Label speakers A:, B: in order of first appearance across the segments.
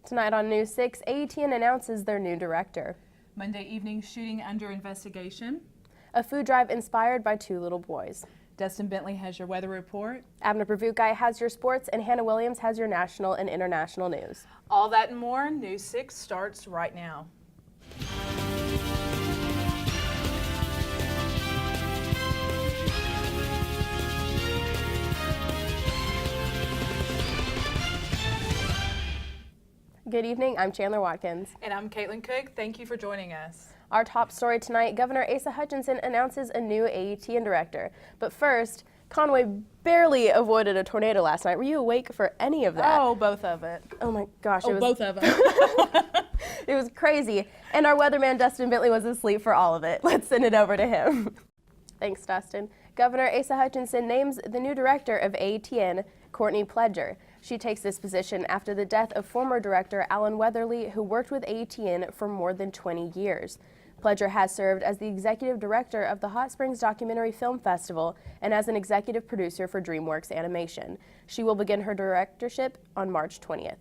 A: Tonight on News 6, AETN announces their new director.
B: Monday evening shooting under investigation.
A: A food drive inspired by two little boys.
B: Dustin Bentley has your weather report.
A: Abner Bravukai has your sports, and Hannah Williams has your national and international news.
B: All that and more, News 6 starts right now.
A: Good evening, I'm Chandler Watkins.
B: And I'm Caitlin Cook. Thank you for joining us.
A: Our top story tonight, Governor Asa Hutchinson announces a new AETN director. But first, Conway barely avoided a tornado last night. Were you awake for any of that?
B: Oh, both of it.
A: Oh my gosh.
B: Oh, both of them.
A: It was crazy. And our weatherman, Dustin Bentley, was asleep for all of it. Let's send it over to him. Thanks, Dustin. Governor Asa Hutchinson names the new director of AETN, Courtney Pledger. She takes this position after the death of former director Alan Weatherly, who worked with AETN for more than 20 years. Pledger has served as the executive director of the Hot Springs Documentary Film Festival and as an executive producer for DreamWorks Animation. She will begin her directorship on March 20th.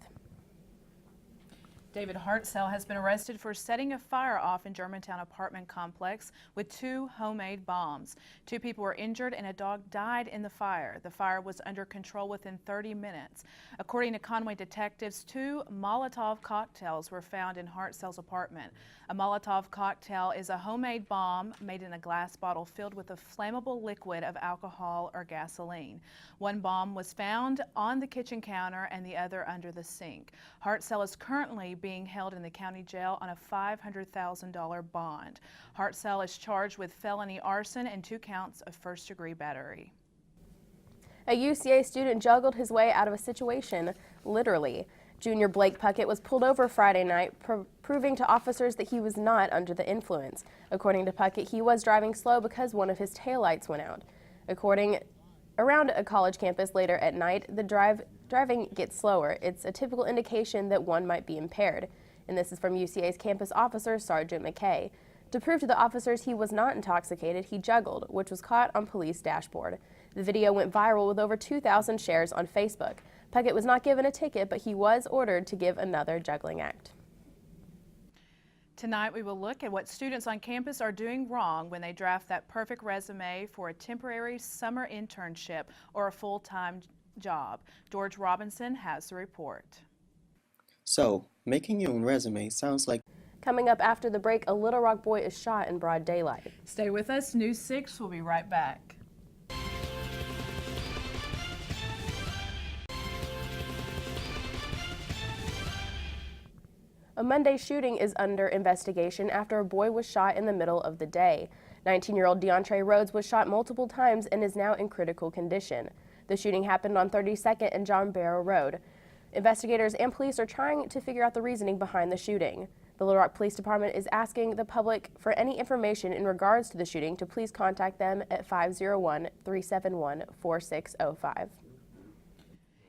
B: David Hartzell has been arrested for setting a fire off in Germantown apartment complex with 2 homemade bombs. 2 people were injured and a dog died in the fire. The fire was under control within 30 minutes. According to Conway detectives, 2 Molotov cocktails were found in Hartzell's apartment. A Molotov cocktail is a homemade bomb made in a glass bottle filled with a flammable liquid of alcohol or gasoline. 1 bomb was found on the kitchen counter and the other under the sink. Hartzell is currently being held in the county jail on a $500,000 bond. Hartzell is charged with felony arson and 2 counts of first-degree battery.
A: A UCA student juggled his way out of a situation, literally. Junior Blake Puckett was pulled over Friday night, proving to officers that he was not under the influence. According to Puckett, he was driving slow because one of his taillights went out. Around a college campus later at night, the driving gets slower. It's a typical indication that one might be impaired. And this is from UCA's campus officer, Sergeant McKay. To prove to the officers he was not intoxicated, he juggled, which was caught on police dashboard. The video went viral with over 2,000 shares on Facebook. Puckett was not given a ticket, but he was ordered to give another juggling act.
B: Tonight we will look at what students on campus are doing wrong when they draft that perfect resume for a temporary summer internship or a full-time job. George Robinson has the report.
C: So, making your own resume sounds like...
A: Coming up after the break, a Little Rock boy is shot in broad daylight.
B: Stay with us. News 6 will be right back.
A: A Monday shooting is under investigation after a boy was shot in the middle of the day. 19-year-old DeAndre Rhodes was shot multiple times and is now in critical condition. The shooting happened on 32nd and John Barrow Road. Investigators and police are trying to figure out the reasoning behind the shooting. The Little Rock Police Department is asking the public for any information in regards to the shooting to please contact them at 501-371-4605.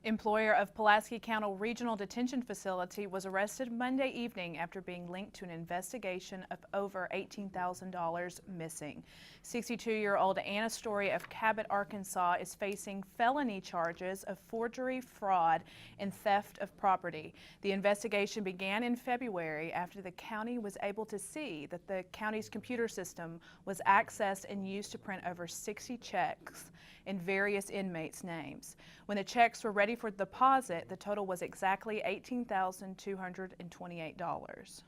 B: Employer of Pulaski County Regional Detention Facility was arrested Monday evening after being linked to an investigation of over $18,000 missing. 62-year-old Anna Story of Cabot, Arkansas is facing felony charges of forgery, fraud, and theft of property. The investigation began in February after the county was able to see that the county's computer system was accessed and used to print over 60 checks in various inmates' names. When the checks were ready for deposit, the total was exactly $18,228.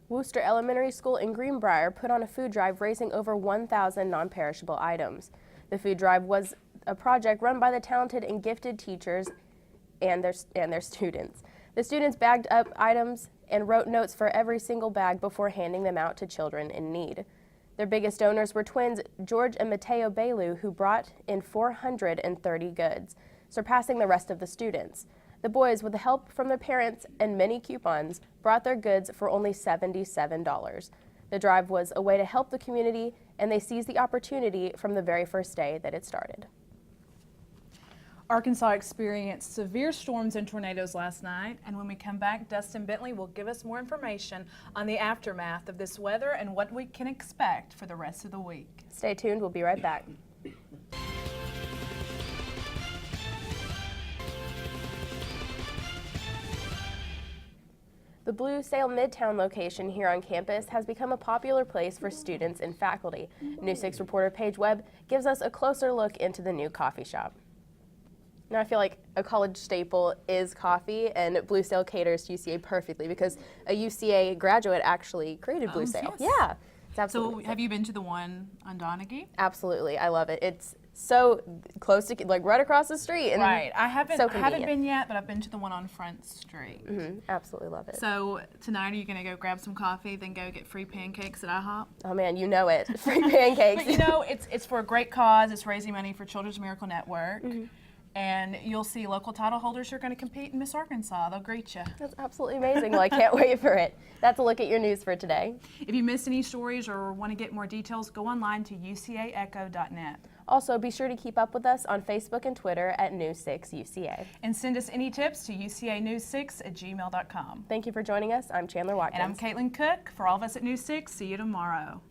A: Wooster Elementary School in Greenbrier put on a food drive raising over 1,000 non-perishable items. The food drive was a project run by the talented and gifted teachers and their students. The students bagged up items and wrote notes for every single bag before handing them out to children in need. Their biggest donors were twins George and Mateo Belu, who brought in 430 goods, surpassing the rest of the students. The boys, with the help from their parents and many coupons, brought their goods for only $77. The drive was a way to help the community, and they seized the opportunity from the very first day that it started.
B: Arkansas experienced severe storms and tornadoes last night, and when we come back, Dustin Bentley will give us more information on the aftermath of this weather and what we can expect for the rest of the week.
A: Stay tuned, we'll be right back. The Blue Sail Midtown location here on campus has become a popular place for students and faculty. News 6 reporter Paige Webb gives us a closer look into the new coffee shop. Now I feel like a college staple is coffee, and Blue Sail caters to UCA perfectly because a UCA graduate actually created Blue Sail.
B: Yes.
A: Yeah, it's absolutely.
B: So have you been to the one on Donaghy?
A: Absolutely, I love it. It's so close to, like, right across the street. And
B: Right. I haven't
A: convenient.
B: been yet, but I've been to the one on Front Street.
A: Absolutely love it.
B: So tonight, are you going to go grab some coffee, then go get free pancakes at IHOP?
A: Oh man, you know it. Free pancakes.
B: But you know, it's for a great cause. It's raising money for Children's Miracle Network. And you'll see local title holders who are going to compete in Miss Arkansas. They'll greet you.
A: That's absolutely amazing. Well, I can't wait for it. That's a look at your news for today.
B: If you missed any stories or want to get more details, go online to ucaecho.net.
A: Also, be sure to keep up with us on Facebook and Twitter at News 6 UCA.
B: And send us any tips to ucanews6@gmail.com.
A: Thank you for joining us. I'm Chandler Watkins.
B: And I'm Caitlin Cook. For all of us at News 6, see you tomorrow.